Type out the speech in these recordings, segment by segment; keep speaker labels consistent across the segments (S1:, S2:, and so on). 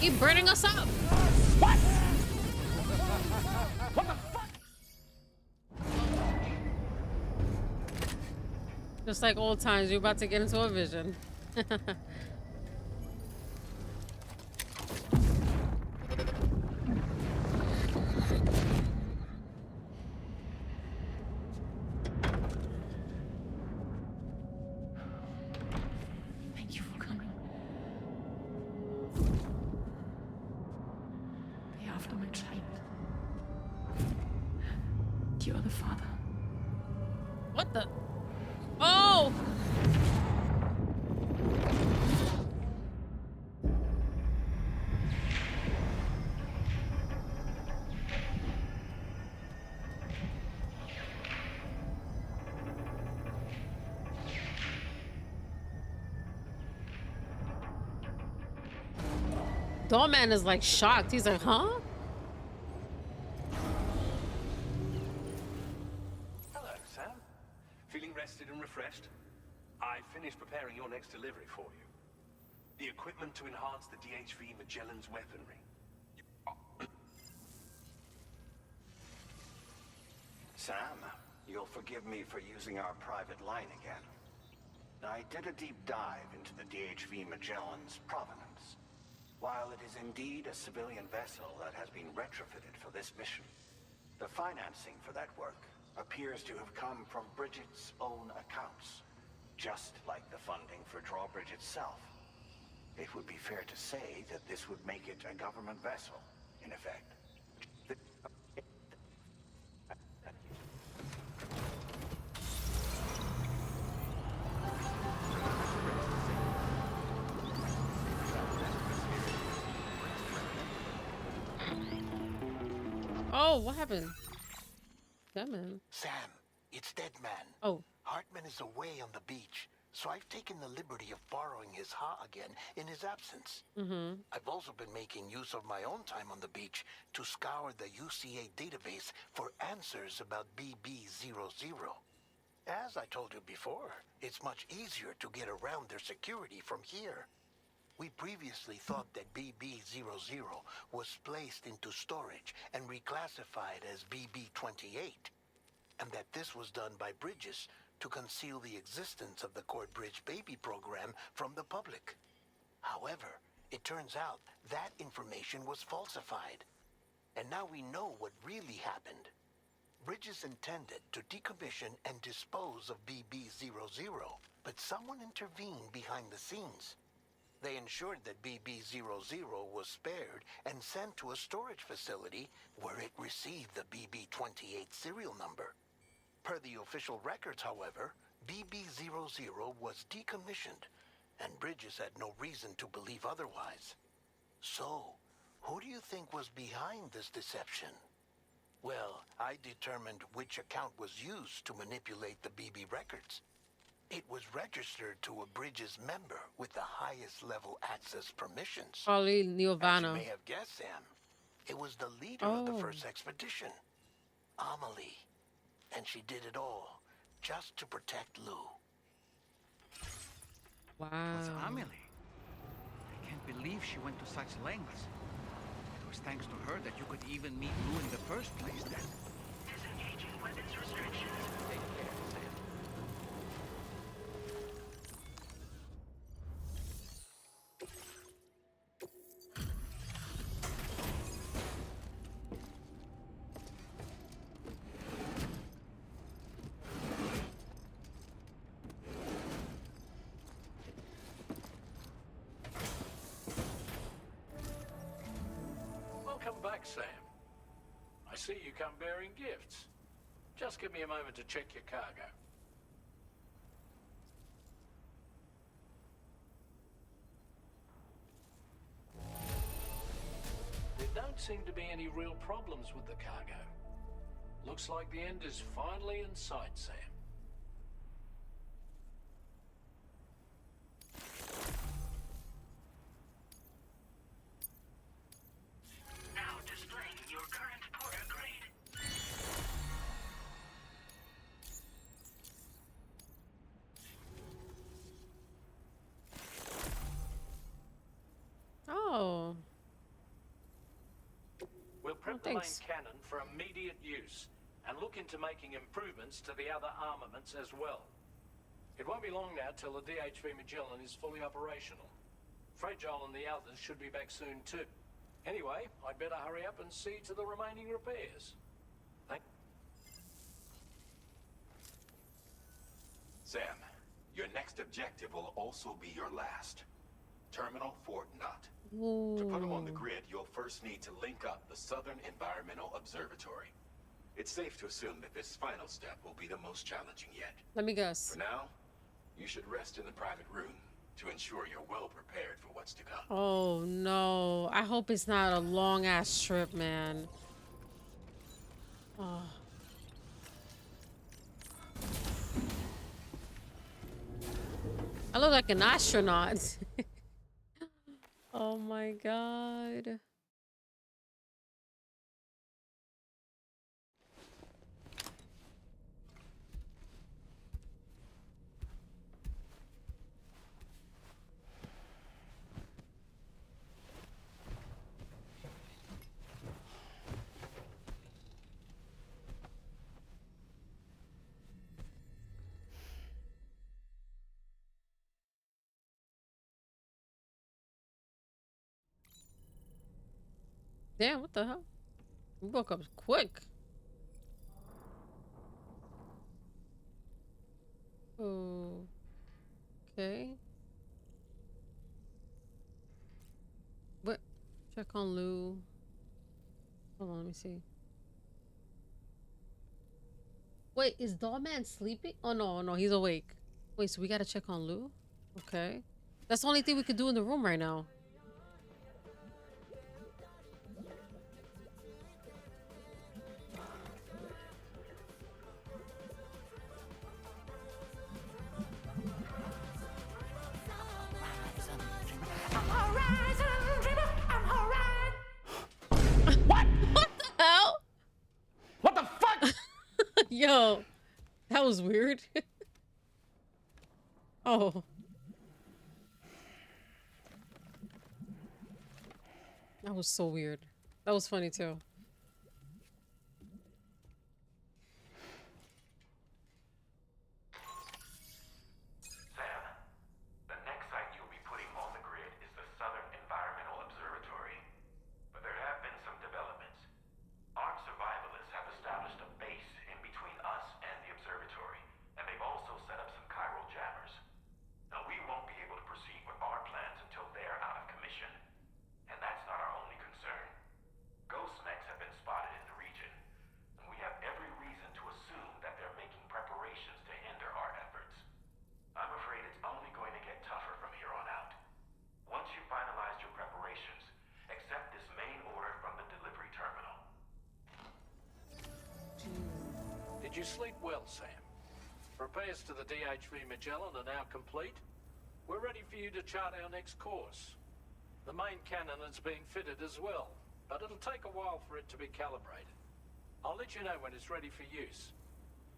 S1: Keep burning us up.
S2: What? What the fuck?
S1: Just like old times, you're about to get into a vision.
S3: Thank you for coming. Be after my child. You are the father.
S1: What the? Oh! Doorman is like shocked. He's like, huh?
S4: Hello, Sam. Feeling rested and refreshed? I finished preparing your next delivery for you. The equipment to enhance the DHV Magellan's weaponry.
S5: Sam, you'll forgive me for using our private line again. I did a deep dive into the DHV Magellan's provenance. While it is indeed a civilian vessel that has been retrofitted for this mission, the financing for that work appears to have come from Bridget's own accounts, just like the funding for Drawbridge itself. It would be fair to say that this would make it a government vessel, in effect.
S1: Oh, what happened? That man.
S6: Sam, it's Deadman.
S1: Oh.
S6: Hartman is away on the beach, so I've taken the liberty of borrowing his Ha again in his absence. I've also been making use of my own time on the beach to scour the UCA database for answers about BB00. As I told you before, it's much easier to get around their security from here. We previously thought that BB00 was placed into storage and reclassified as BB28, and that this was done by Bridges to conceal the existence of the Corbridge baby program from the public. However, it turns out that information was falsified, and now we know what really happened. Bridges intended to decommission and dispose of BB00, but someone intervened behind the scenes. They ensured that BB00 was spared and sent to a storage facility where it received the BB28 serial number. Per the official records, however, BB00 was decommissioned, and Bridges had no reason to believe otherwise. So, who do you think was behind this deception? Well, I determined which account was used to manipulate the BB records. It was registered to a Bridges member with the highest level access permissions.
S1: Probably
S6: As you
S1: Neovana.
S6: may have guessed, Sam, it was the leader of the first expedition, Amelie. And she did it all just to protect Lou.
S1: Wow.
S2: It was Amelie. I can't believe she went to such lengths. It was thanks to her that you could even meet Lou in the first place then.
S7: Disengaging weapons restrictions.
S2: Take care, Sam.
S8: Welcome back, Sam. I see you come bearing gifts. Just give me a moment to check your cargo. There don't seem to be any real problems with the cargo. Looks like the end is finally in sight, Sam.
S7: Now displaying your current porter grade.
S1: Oh. Thanks.
S8: main cannon for immediate use and look into making improvements to the other armaments as well. It won't be long now till the DHV Magellan is fully operational. Fragile and the others should be back soon too. Anyway, I'd better hurry up and see to the remaining repairs.
S9: Sam, your next objective will also be your last. Terminal Fort Knott. To put them on the grid, you'll first need to link up the Southern Environmental Observatory. It's safe to assume that this final step will be the most challenging yet.
S1: Let me guess.
S9: For now, you should rest in the private room to ensure you're well prepared for what's to come.
S1: Oh no. I hope it's not a long ass trip, man. Oh. I look like an astronaut. Oh my god. Damn, what the hell? We woke up quick. Oh. Okay. What? Check on Lou. Hold on, let me see. Wait, is Dollman sleeping? Oh no, no, he's awake. Wait, so we gotta check on Lou? Okay. That's the only thing we could do in the room right now. What the hell?
S9: What the fuck?
S1: Yo, that was weird. Oh. That was so weird. That was funny too.
S5: Sam, the next site you'll be putting on the grid is the Southern Environmental Observatory. But there have been some developments. Armed survivalists have established a base in between us and the observatory, and they've also set up some chiral jammers. Now, we won't be able to proceed with our plans until they're out of commission. And that's not our only concern. Ghost mechs have been spotted in the region, and we have every reason to assume that they're making preparations to hinder our efforts. I'm afraid it's only going to get tougher from here on out. Once you've finalized your preparations, accept this main order from the delivery terminal.
S8: Did you sleep well, Sam? Repairs to the DHV Magellan are now complete. We're ready for you to chart our next course. The main cannon is being fitted as well, but it'll take a while for it to be calibrated. I'll let you know when it's ready for use.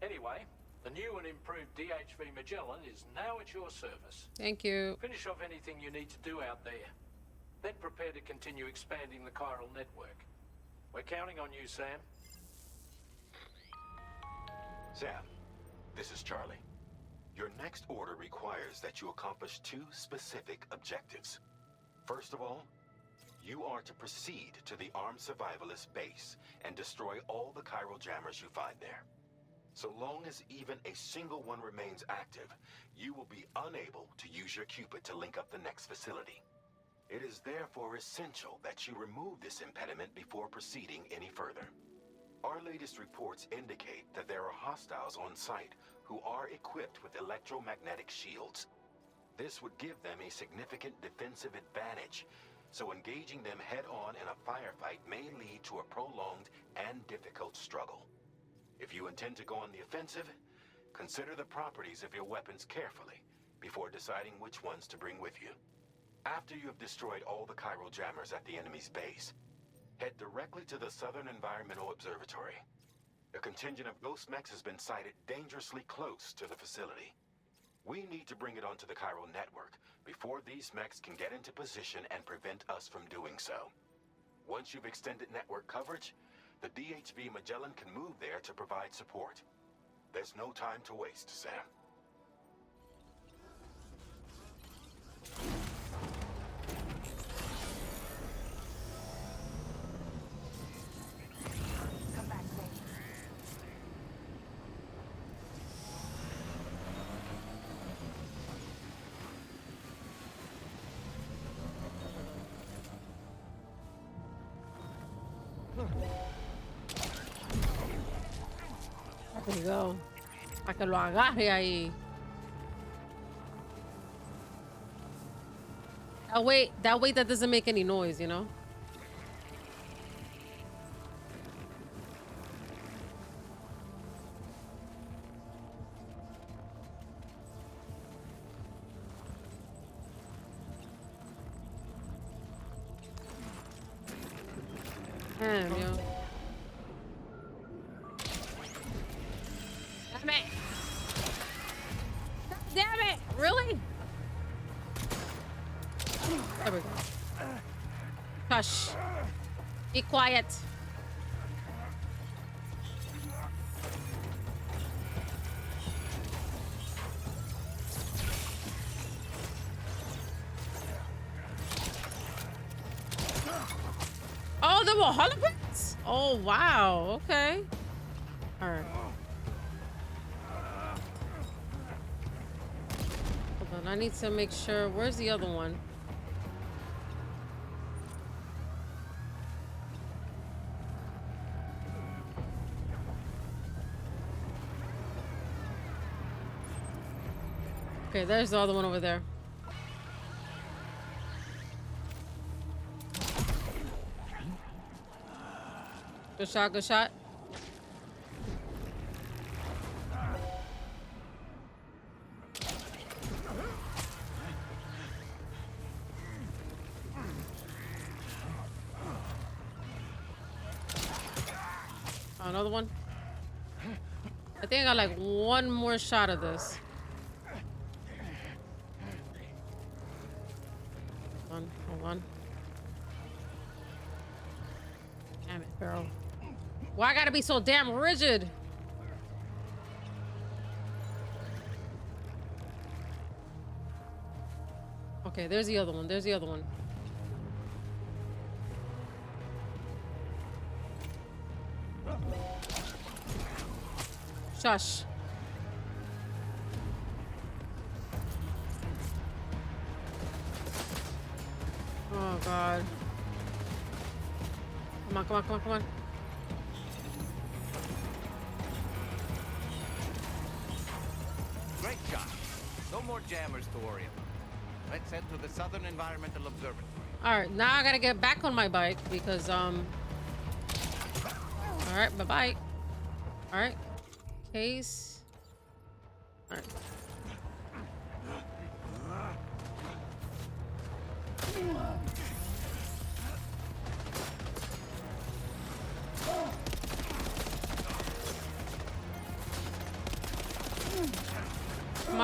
S8: Anyway, the new and improved DHV Magellan is now at your service.
S1: Thank you.
S8: Finish off anything you need to do out there. Then prepare to continue expanding the chiral network. We're counting on you, Sam.
S9: Sam, this is Charlie. Your next order requires that you accomplish two specific objectives. First of all, you are to proceed to the armed survivalist base and destroy all the chiral jammers you find there. So long as even a single one remains active, you will be unable to use your Cupid to link up the next facility. It is therefore essential that you remove this impediment before proceeding any further. Our latest reports indicate that there are hostiles on site who are equipped with electromagnetic shields. This would give them a significant defensive advantage, so engaging them head-on in a firefight may lead to a prolonged and difficult struggle. If you intend to go on the offensive, consider the properties of your weapons carefully before deciding which ones to bring with you. After you have destroyed all the chiral jammers at the enemy's base, head directly to the Southern Environmental Observatory. A contingent of ghost mechs has been sighted dangerously close to the facility. We need to bring it onto the chiral network before these mechs can get into position and prevent us from doing so. Once you've extended network coverage, The DHV Magellan can move there to provide support. There's no time to waste, Sam.
S1: There you go. Para que lo agarre ahí. That way that doesn't make any noise, you know? Damn, yo. Damn it! God damn it! Really? There we go. Hush. Be quiet. Oh, there were holograms? Oh, wow. Okay. All right. Hold on. I need to make sure. Where's the other one? Okay, there's the other one over there. Good shot, good shot. Another one. I think I got like one more shot of this. Hold on. Damn it, bro. Why I gotta be so damn rigid? Okay, there's the other one. There's the other one. Shush. Oh, God. Come on, come on, come on, come on.
S2: Great job. No more jammers to worry about. Let's head to the Southern Environmental Observatory.
S1: All right, now I gotta get back on my bike because, all right, bye-bye. All right. Case. All right.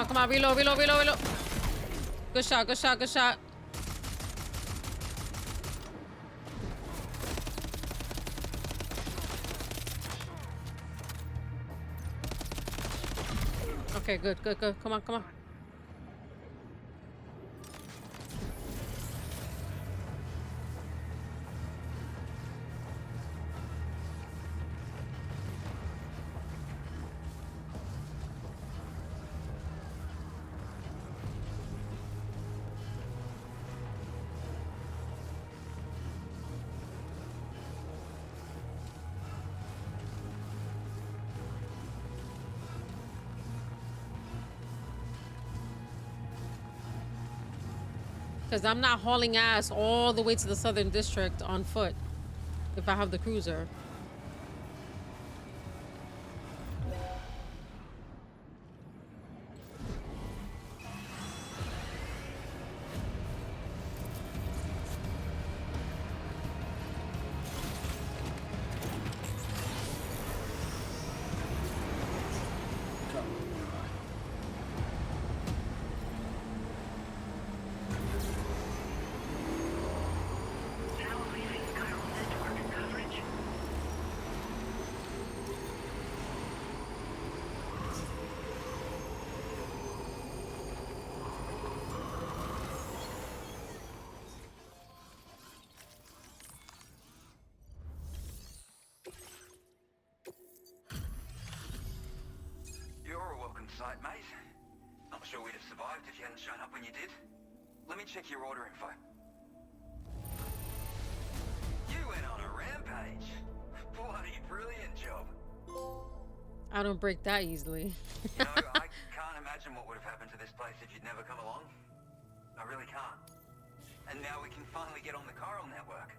S1: Come on, reload, reload, reload, reload. Good shot, good shot, good shot. Okay, good, good, good. Come on, come on. Because I'm not hauling ass all the way to the Southern District on foot if I have the cruiser.
S10: welcome sight, mate. Not sure we'd have survived if you hadn't shown up when you did. Let me check your order info. You went on a rampage. Bloody brilliant job.
S1: I don't break that easily.
S10: You know, I can't imagine what would have happened to this place if you'd never come along. I really can't. And now we can finally get on the chiral network.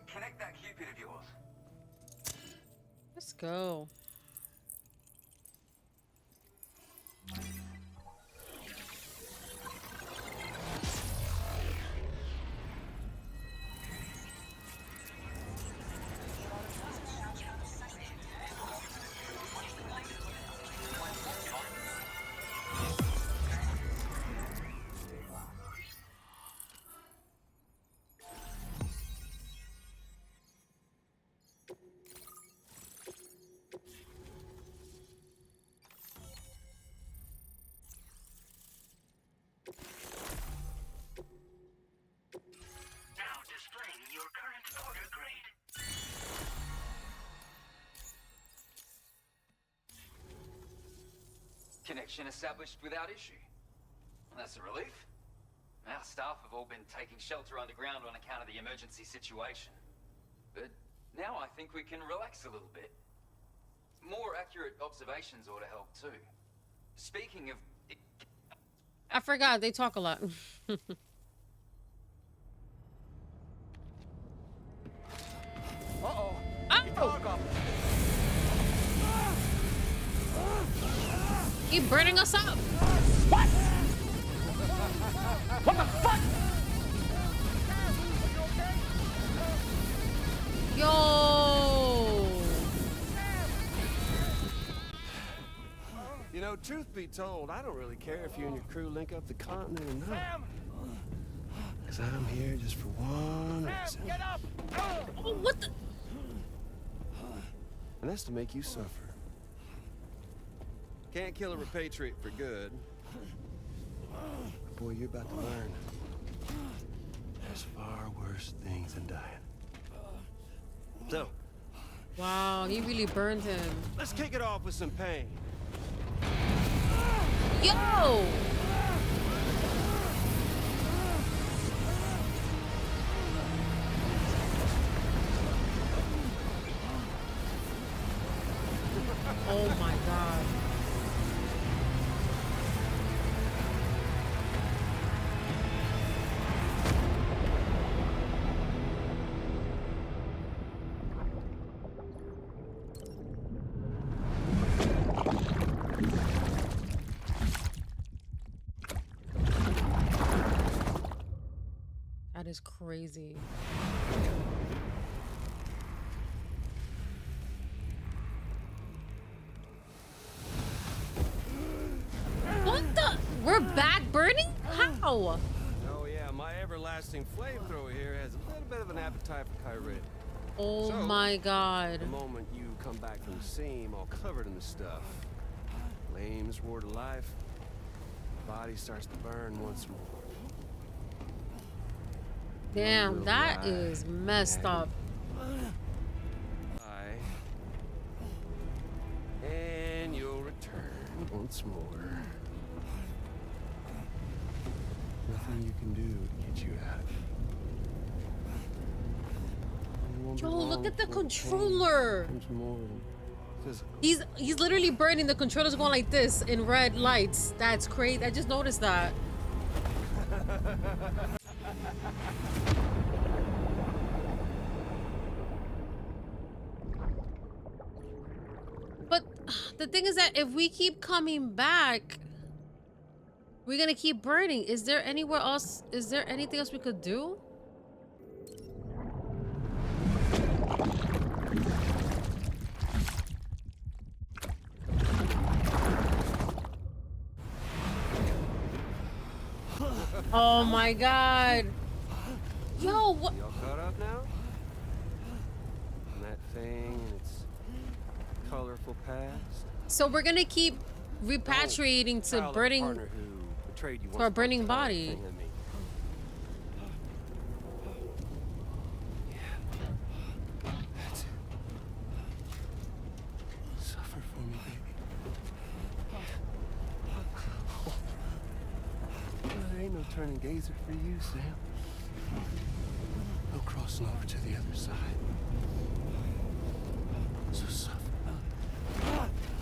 S10: Connect that Cupid of yours.
S1: Let's go.
S7: Now displaying your current order grade.
S10: Connection established without issue. That's a relief. Our staff have all been taking shelter underground on account of the emergency situation. But now I think we can relax a little bit. More accurate observations ought to help too. Speaking of...
S1: I forgot they talk a lot.
S2: Uh-oh.
S1: Oh! Keep burning us up.
S2: What? What the fuck?
S1: Yo!
S11: You know, truth be told, I don't really care if you and your crew link up the continent or not. Because I'm here just for one reason.
S2: Get up!
S1: Oh, what the?
S11: And that's to make you suffer. Can't kill a repatriate for good. But boy, you're about to learn. There's far worse things than dying. So,
S1: Wow, he really burned him.
S11: let's kick it off with some pain.
S1: Yo! Oh my god. That is crazy. What the? We're back burning? How?
S11: Oh yeah, my everlasting flamethrower here has a little bit of an appetite for Kyrie.
S1: Oh
S11: So,
S1: my god.
S11: The moment you come back from the seam all covered in the stuff, flames roar to life, the body starts to burn once more.
S1: Damn, that is messed up.
S11: And you'll return once more. Nothing you can do to get you out of it.
S1: Yo, look at the controller.
S11: Physical.
S1: He's literally burning. The controller's going like this in red lights. That's crazy. I just noticed that. But the thing is that if we keep coming back, we're gonna keep burning. Is there anywhere else? Is there anything else we could do? Oh my god. Yo, what?
S11: Y'all caught up now? And that thing and its colorful past?
S1: So we're gonna keep repatriating to
S11: Child of a
S1: burning
S11: partner who betrayed you
S1: to
S11: once
S1: our
S11: upon a
S1: burning
S11: time,
S1: body.
S11: thing on me. Yeah. That's it. Suffer for me, baby. turning gazer for you, Sam. No crossing over to the other side. So suffer.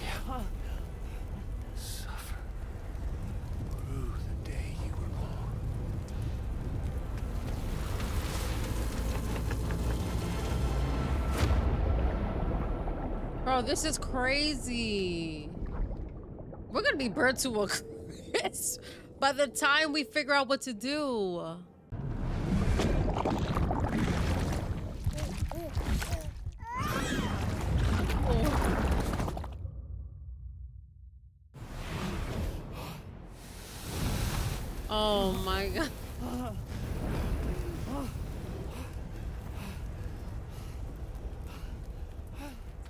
S11: Yeah. Suffer through the day you were born.
S1: Bro, this is crazy. We're gonna be burnt to a crisp by the time we figure out what to do. Oh my god.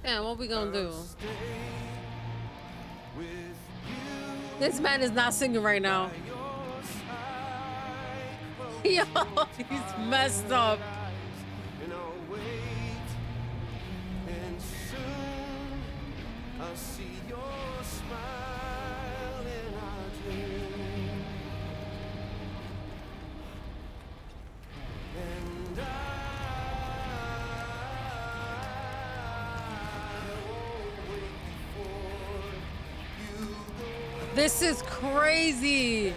S1: Damn, what we gonna do? This man is not singing right now. Yo, he's messed up.
S11: I'll see your smile in our dream. And I won't wait before you go.
S1: This is crazy.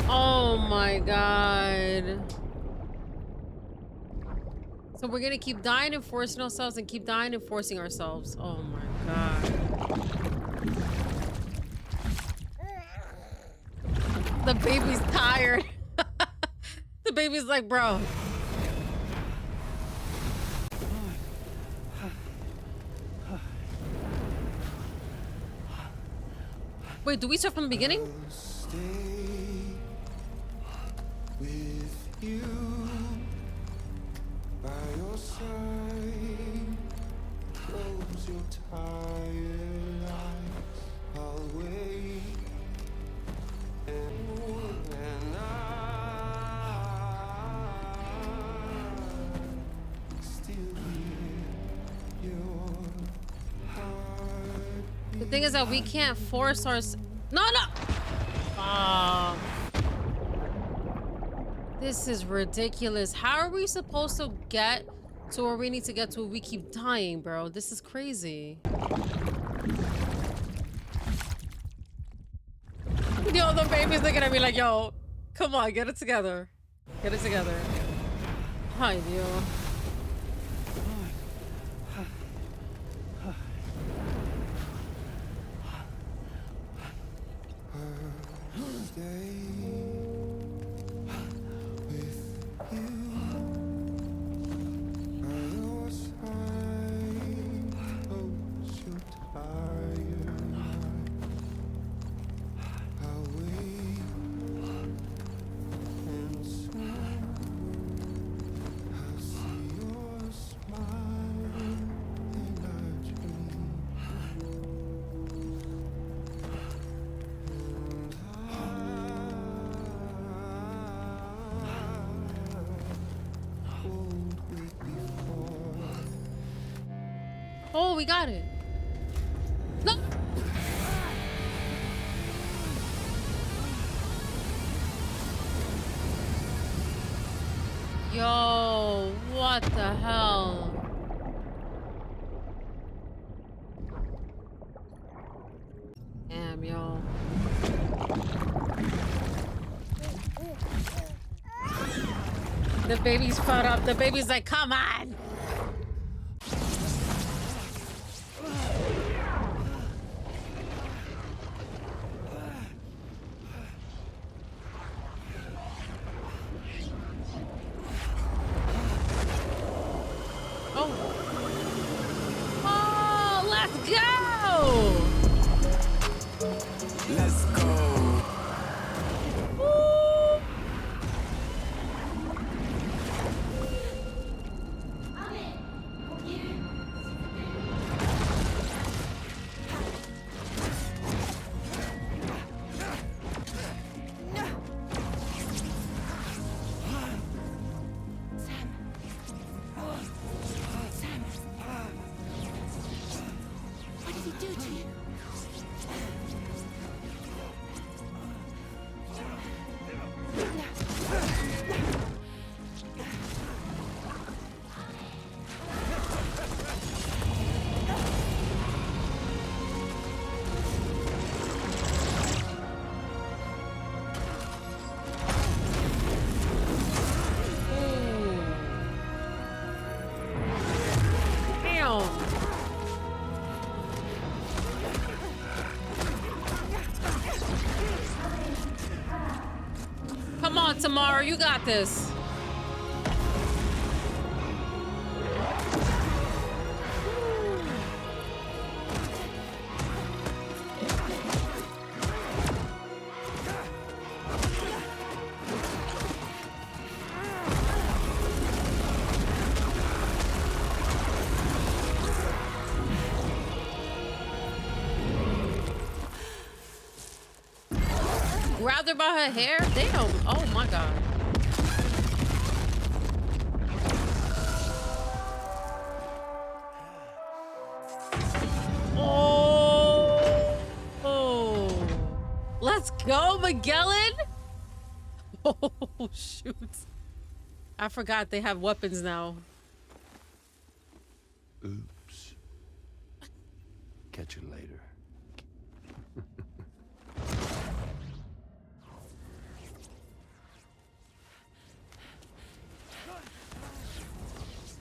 S1: Oh my god. So we're gonna keep dying and forcing ourselves and keep dying and forcing ourselves. Oh my god. The baby's tired. The baby's like, bro. Wait, do we start from the beginning?
S11: Stay with you by your side. Close your tired eyes. I'll wait and I still hear your heart.
S1: The thing is that we can't force our... No! This is ridiculous. How are we supposed to get to where we need to get to? We keep dying, bro. This is crazy. Yo, the baby's looking at me like, yo, come on, get it together. Get it together. Hi, yo.
S11: Stay with you by your side. Close your tired eyes. I'll wait and soon I'll see your smile in our dream.
S1: Oh, we got it. No. Yo, what the hell? Damn, yo. The baby's fed up. The baby's like, come on.
S11: Let's go.
S1: Come on, Tamara, you got this. Grabbed her by her hair? Damn. Oh my god. Oh. Let's go, Magellan. Oh, shoot. I forgot they have weapons now.
S11: Oops. Catch you later.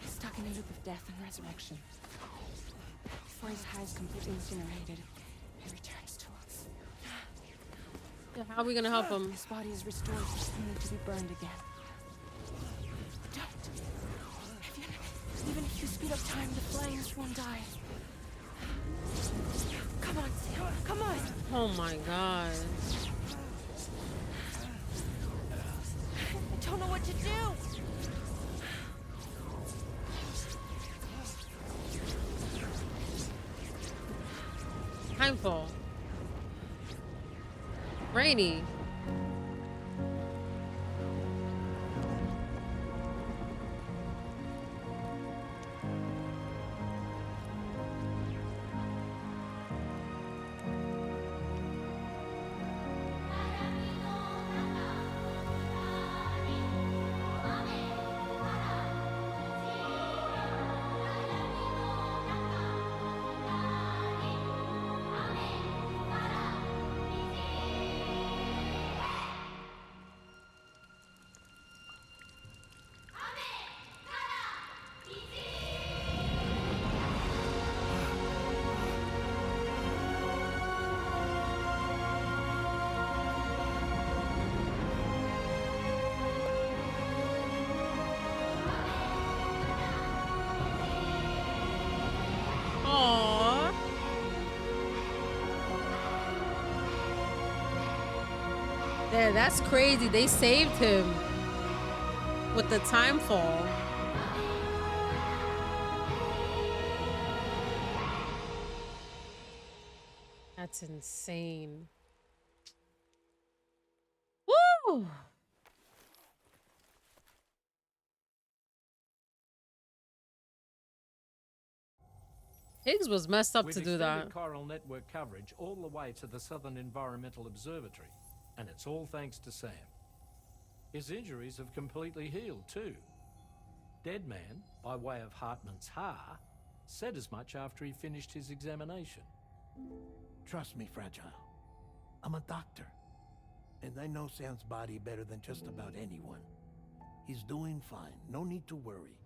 S3: Stuck in a loop of death and resurrection. Before his high is completely incinerated, he returns to us.
S1: Yeah, how are we gonna help him?
S3: His body is restored, only to be burned again. Don't. Even if you speed up time, the flames won't die. Come on, Sam. Come on.
S1: Oh my god.
S3: I don't know what to do.
S1: Timefall. Rainy. Yeah, that's crazy. They saved him with the time fall. That's insane. Woo! Higgs was messed up
S8: We've
S1: to do that.
S8: extended Chiral network coverage all the way to the Southern Environmental Observatory, and it's all thanks to Sam. His injuries have completely healed too. Deadman, by way of Hartman's Ha, said as much after he finished his examination.
S6: Trust me, Fragile. I'm a doctor. And I know Sam's body better than just about anyone. He's doing fine. No need to worry.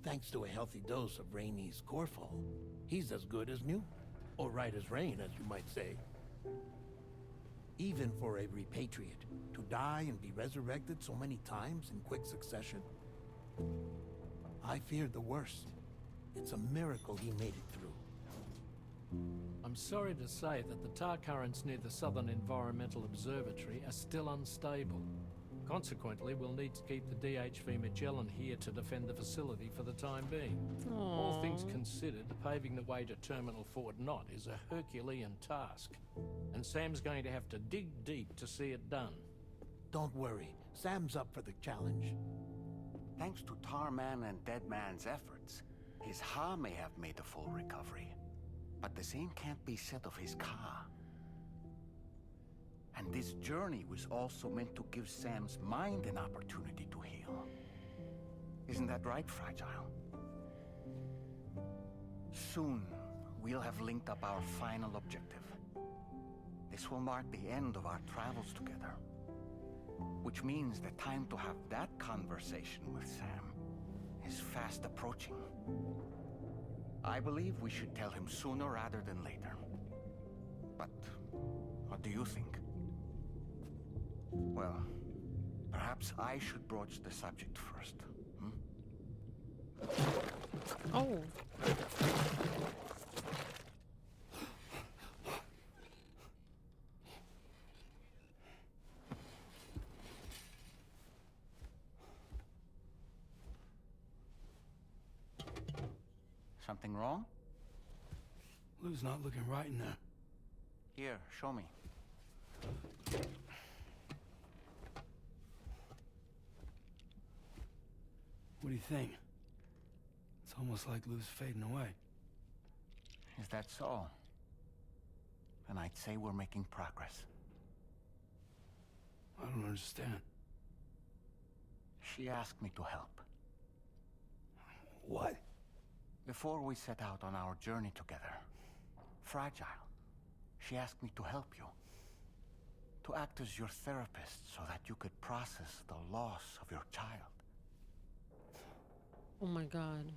S6: Thanks to a healthy dose of Rainey's Corfall, he's as good as new. Or right as rain, as you might say. Even for a repatriate, to die and be resurrected so many times in quick succession. I feared the worst. It's a miracle he made it through.
S8: I'm sorry to say that the tar currents near the Southern Environmental Observatory are still unstable. Consequently, we'll need to keep the DHV Magellan here to defend the facility for the time being. All things considered, paving the way to Terminal Fort Knott is a Herculean task, and Sam's going to have to dig deep to see it done.
S6: Don't worry, Sam's up for the challenge.
S5: Thanks to Tarman and Deadman's efforts, his Ha may have made a full recovery. But the same can't be said of his Ka. And this journey was also meant to give Sam's mind an opportunity to heal. Isn't that right, Fragile? Soon, we'll have linked up our final objective. This will mark the end of our travels together. Which means the time to have that conversation with Sam is fast approaching. I believe we should tell him sooner rather than later. But what do you think? Well, perhaps I should broach the subject first.
S1: Oh.
S5: Something wrong?
S11: Lou's not looking right in there.
S5: Here, show me.
S11: What do you think? It's almost like Lou's fading away.
S5: Is that so? Then I'd say we're making progress.
S11: I don't understand.
S5: She asked me to help.
S11: What?
S5: Before we set out on our journey together, Fragile, she asked me to help you. To act as your therapist so that you could process the loss of your child.
S1: Oh my God.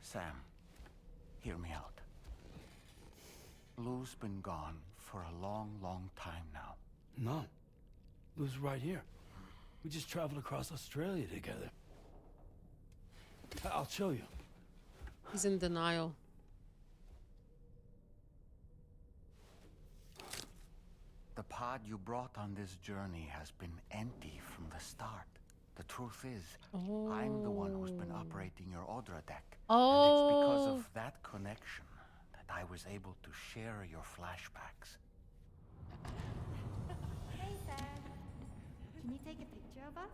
S5: Sam, hear me out. Lou's been gone for a long, long time now.
S11: No. Lou's right here. We just traveled across Australia together. I'll show you.
S1: He's in denial.
S5: The pod you brought on this journey has been empty from the start. The truth is, I'm the one who's been operating your Odra deck. And it's because of that connection that I was able to share your flashbacks.
S12: Hey, Sam. Can you take a picture of us?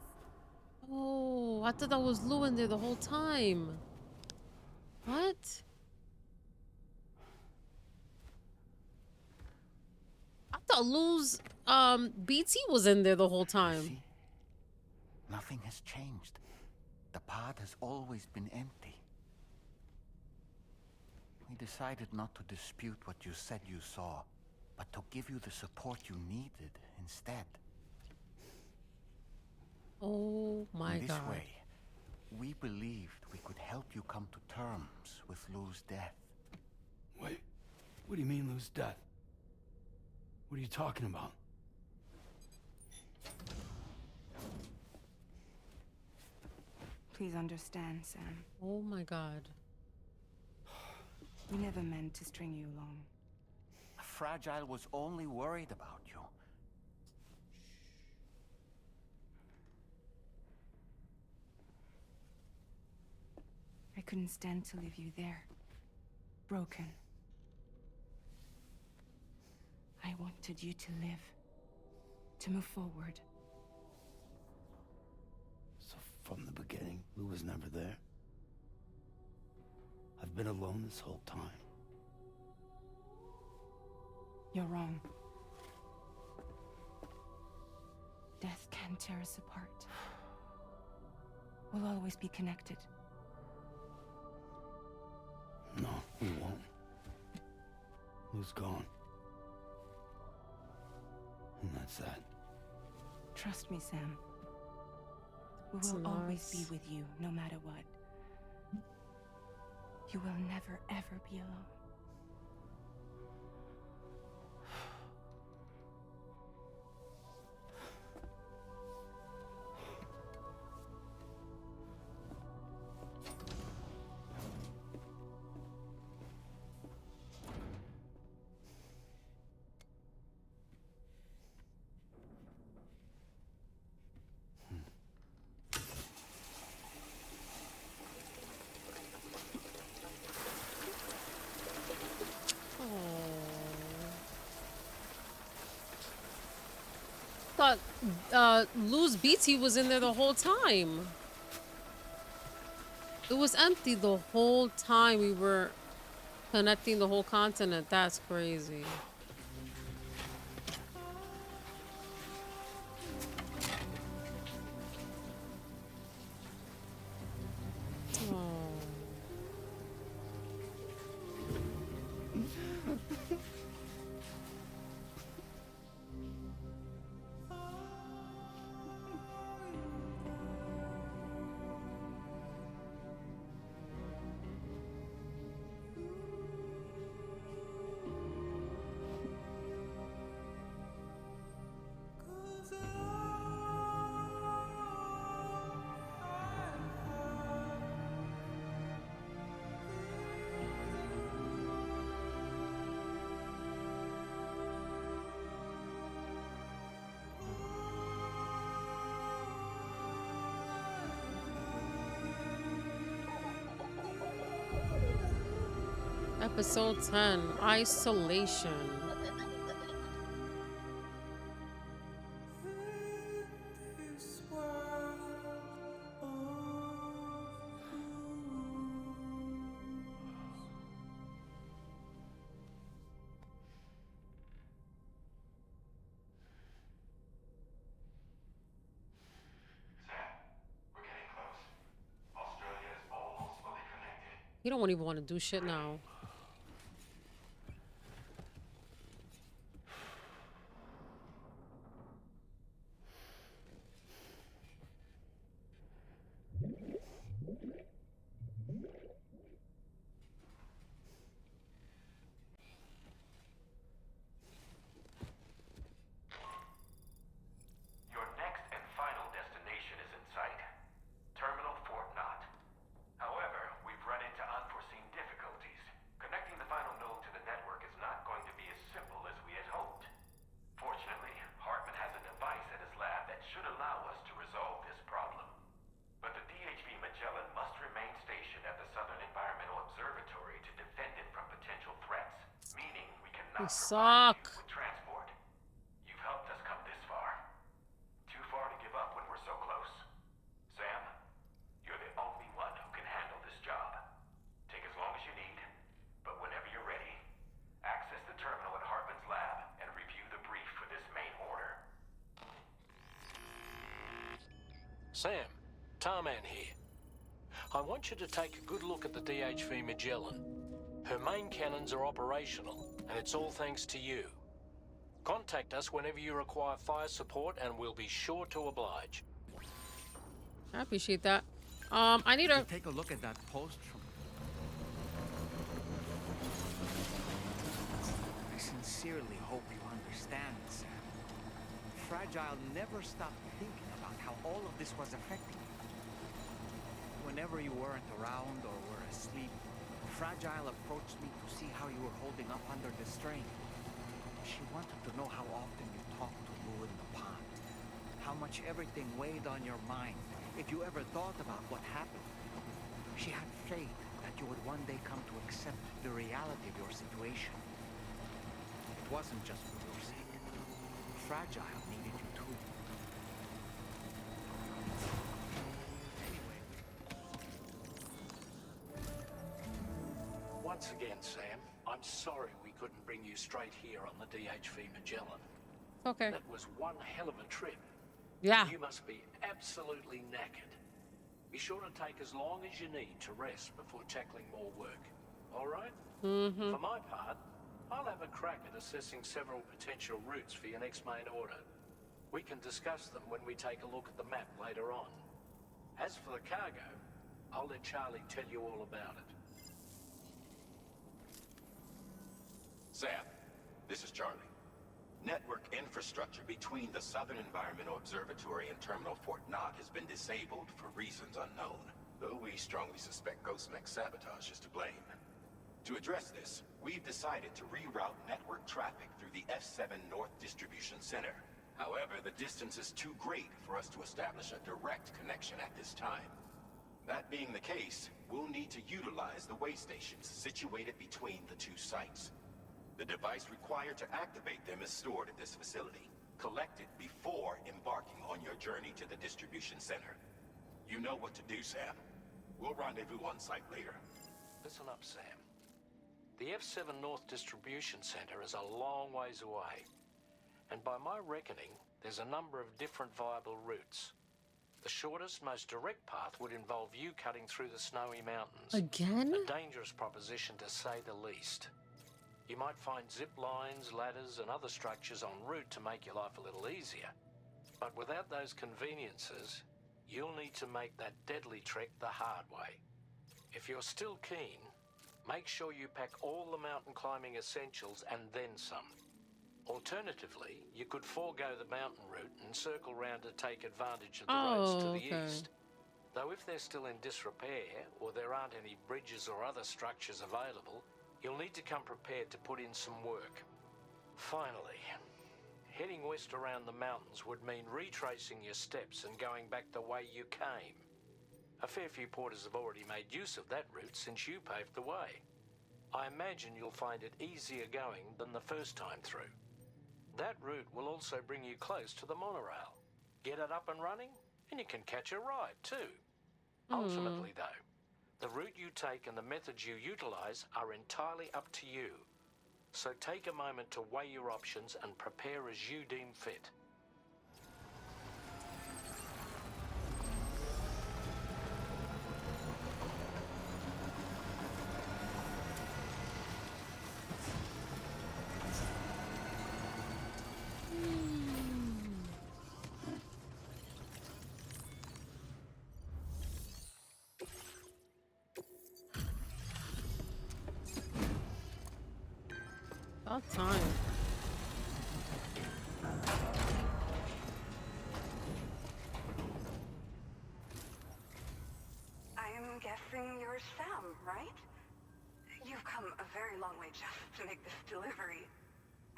S1: Oh, I thought that was Lou in there the whole time. What? I thought Lou's BT was in there the whole time.
S5: See? Nothing has changed. The pod has always been empty. We decided not to dispute what you said you saw, but to give you the support you needed instead.
S1: Oh my
S5: In this
S1: God.
S5: way, we believed we could help you come to terms with Lou's death.
S11: Wait, what do you mean Lou's death? What are you talking about?
S3: Please understand, Sam.
S1: Oh my God.
S3: We never meant to string you along.
S5: Fragile was only worried about you.
S3: I couldn't stand to leave you there. Broken. I wanted you to live. To move forward.
S11: So from the beginning, Lou was never there? I've been alone this whole time.
S3: You're wrong. Death can tear us apart. We'll always be connected.
S11: No, we won't. Lou's gone. And that's that.
S3: Trust me, Sam. We
S1: That's
S3: will always
S1: nice.
S3: be with you, no matter what. You will never, ever be alone.
S1: Thought Lou's BT was in there the whole time. It was empty the whole time we were connecting the whole continent. That's crazy. Episode 10, Isolation. You don't even want to do shit now.
S13: Your next and final destination is in sight. Terminal Fort Knott. However, we've run into unforeseen difficulties. Connecting the final node to the network is not going to be as simple as we had hoped. Fortunately, Hartman has a device at his lab that should allow us to resolve this problem. But the DHV Magellan must remain stationed at the Southern Environmental Observatory to defend it from potential threats, meaning we cannot provide you with transport. You've helped us come this far. Too far to give up when we're so close. Sam, you're the only one who can handle this job. Take as long as you need, but whenever you're ready, access the terminal at Hartman's lab and review the brief for this main order.
S8: Sam, Tarman here. I want you to take a good look at the DHV Magellan. Her main cannons are operational, and it's all thanks to you. Contact us whenever you require fire support, and we'll be sure to oblige.
S1: I appreciate that. I need to
S2: take a look at that post from... I sincerely hope you understand, Sam. Fragile never stopped thinking about how all of this was affecting you. Whenever you weren't around or were asleep, Fragile approached me to see how you were holding up under the strain. She wanted to know how often you talked to Lou in the pond, how much everything weighed on your mind, if you ever thought about what happened. She had faith that you would one day come to accept the reality of your situation. It wasn't just for your sake. Fragile needed you too. Anyway.
S8: Once again, Sam, I'm sorry we couldn't bring you straight here on the DHV Magellan.
S1: Okay.
S8: That was one hell of a trip.
S1: Yeah.
S8: You must be absolutely knackered. Be sure to take as long as you need to rest before tackling more work. All right?
S1: Mm-hmm.
S8: For my part, I'll have a crack at assessing several potential routes for your next main order. We can discuss them when we take a look at the map later on. As for the cargo, I'll let Charlie tell you all about it.
S9: Sam, this is Charlie. Network infrastructure between the Southern Environmental Observatory and Terminal Fort Knott has been disabled for reasons unknown, though we strongly suspect Ghostmech's sabotage is to blame. To address this, we've decided to reroute network traffic through the F7 North Distribution Center. However, the distance is too great for us to establish a direct connection at this time. That being the case, we'll need to utilize the way stations situated between the two sites. The device required to activate them is stored at this facility. Collect it before embarking on your journey to the distribution center. You know what to do, Sam. We'll rendezvous on site later.
S8: Listen up, Sam. The F7 North Distribution Center is a long ways away. And by my reckoning, there's a number of different viable routes. The shortest, most direct path would involve you cutting through the snowy mountains.
S1: Again?
S8: A dangerous proposition, to say the least. You might find zip lines, ladders, and other structures en route to make your life a little easier. But without those conveniences, you'll need to make that deadly trek the hard way. If you're still keen, make sure you pack all the mountain climbing essentials and then some. Alternatively, you could forego the mountain route and circle round to take advantage of the roads to the east. Though if they're still in disrepair, or there aren't any bridges or other structures available, you'll need to come prepared to put in some work. Finally, heading west around the mountains would mean retracing your steps and going back the way you came. A fair few porters have already made use of that route since you paved the way. I imagine you'll find it easier going than the first time through. That route will also bring you close to the monorail. Get it up and running, and you can catch a ride too. Ultimately, though, the route you take and the methods you utilize are entirely up to you. So take a moment to weigh your options and prepare as you deem fit.
S1: About time.
S3: I'm guessing you're Sam, right? You've come a very long way just to make this delivery.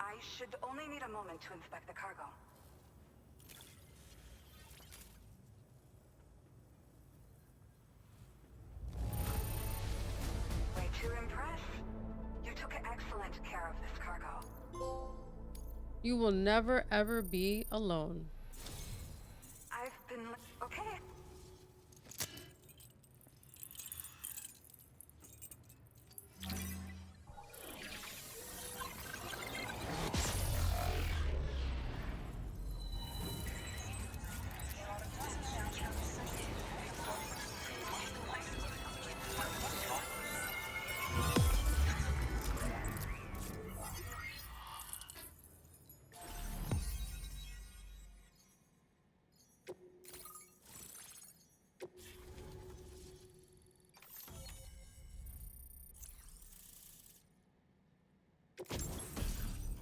S3: I should only need a moment to inspect the cargo. Way to impress. You took excellent care of this cargo.
S1: You will never ever be alone.
S3: I've been... okay.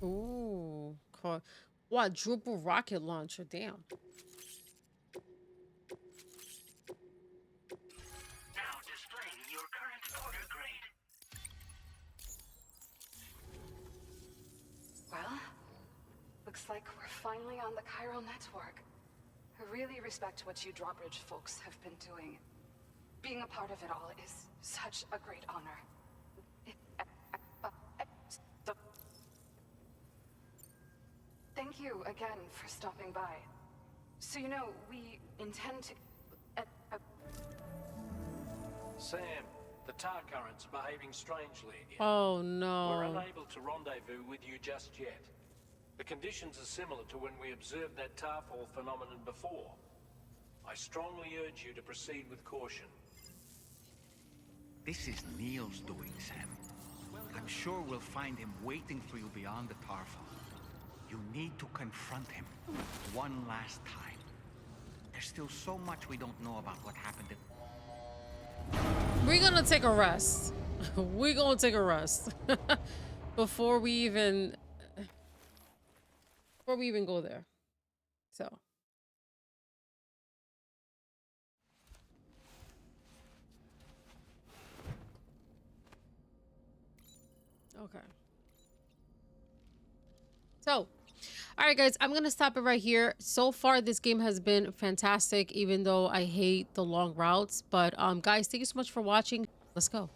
S1: Ooh, quadruple rocket launcher. Damn.
S7: Now displaying your current order grade.
S3: Well, looks like we're finally on the chiral network. I really respect what you drawbridge folks have been doing. Being a part of it all is such a great honor. Thank you again for stopping by. So you know, we intend to...
S8: Sam, the tar current's behaving strangely again.
S1: Oh no.
S8: We're unable to rendezvous with you just yet. The conditions are similar to when we observed that tar fall phenomenon before. I strongly urge you to proceed with caution.
S2: This is Neil's doing, Sam. I'm sure we'll find him waiting for you beyond the tar fall. You need to confront him one last time. There's still so much we don't know about what happened.
S1: We're gonna take a rest. We're gonna take a rest before we even go there. So okay. So all right, guys, I'm gonna stop it right here. So far, this game has been fantastic, even though I hate the long routes. But guys, thank you so much for watching. Let's go.